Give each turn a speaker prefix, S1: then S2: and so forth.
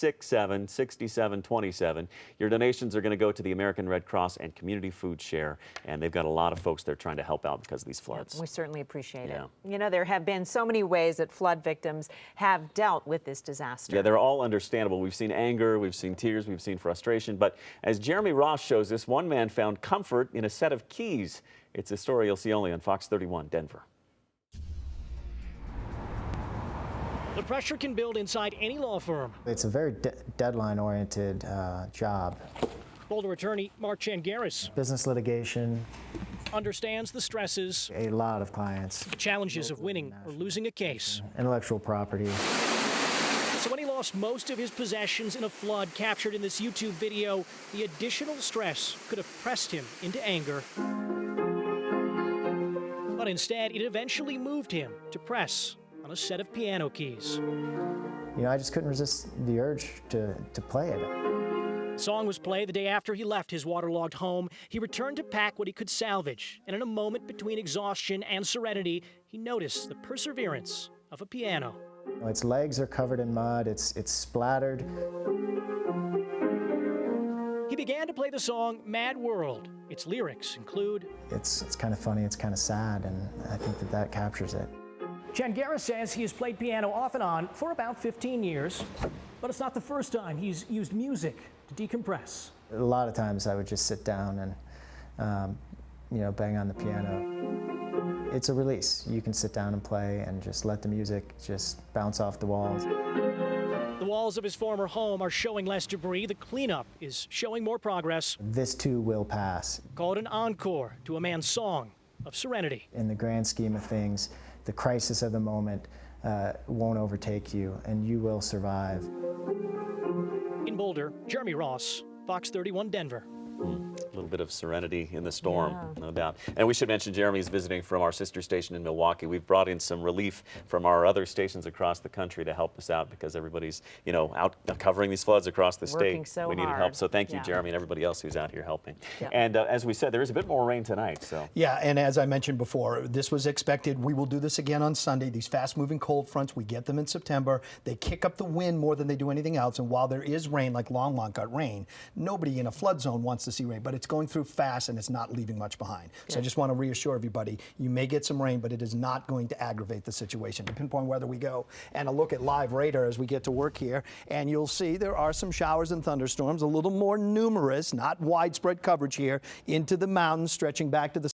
S1: 867-6727. Your donations are going to go to the American Red Cross and Community Food Share, and they've got a lot of folks they're trying to help out because of these floods.
S2: We certainly appreciate
S1: Yeah.
S2: it. You know, there have been so many ways that flood victims have dealt with this disaster.
S1: Yeah, they're all understandable. We've seen anger, we've seen tears, we've seen frustration, but as Jeremy Ross shows us, one man found comfort in a set of keys. It's a story you'll see only on Fox 31 Denver.
S3: The pressure can build inside any law firm.
S4: It's a very deadline-oriented job.
S3: Boulder attorney Mark Changaris
S4: Business litigation,
S3: understands the stresses,
S4: a lot of clients,
S3: the challenges of winning or losing a case.
S4: intellectual property.
S3: So when he lost most of his possessions in a flood captured in this YouTube video, the additional stress could have pressed him into anger. But instead, it eventually moved him to press on a set of piano keys.
S4: You know, I just couldn't resist the urge to play it.
S3: The song was played the day after he left his waterlogged home. He returned to pack what he could salvage, and in a moment between exhaustion and serenity, he noticed the perseverance of a piano.
S4: Its legs are covered in mud, it's splattered.
S3: He began to play the song Mad World. Its lyrics include,
S4: It's kind of funny, it's kind of sad, and I think that captures it.
S3: Changaris says he has played piano off and on for about 15 years, but it's not the first time he's used music to decompress.
S4: A lot of times I would just sit down and, you know, bang on the piano. It's a release. You can sit down and play and just let the music just bounce off the walls.
S3: The walls of his former home are showing less debris. The cleanup is showing more progress.
S4: This too will pass.
S3: Call it an encore to a man's song of serenity.
S4: In the grand scheme of things, the crisis of the moment won't overtake you, and you will survive.
S3: In Boulder, Jeremy Ross, Fox 31 Denver.
S1: A little bit of serenity in the storm, no doubt. And we should mention Jeremy's visiting from our sister station in Milwaukee. We've brought in some relief from our other stations across the country to help us out because everybody's, you know, out covering these floods across the
S2: Working
S1: state.
S2: so
S1: We needed
S2: hard.
S1: help. So thank you,
S2: Yeah.
S1: Jeremy, and everybody else who's out here helping.
S2: Yeah.
S1: And as we said, there is a bit more rain tonight. So
S5: Yeah, and as I mentioned before, this was expected. We will do this again on Sunday. These fast-moving cold fronts, we get them in September. They kick up the wind more than they do anything else. And while there is rain, like Longmont got rain, nobody in a flood zone wants to see rain, but it's going through fast and it's not leaving much behind. So I just want to reassure everybody, you may get some rain, but it is not going to aggravate the situation. To pinpoint whether we go and a look at live radar as we get to work here, and you'll see there are some showers and thunderstorms, a little more numerous, not widespread coverage here, into the mountains, stretching back to the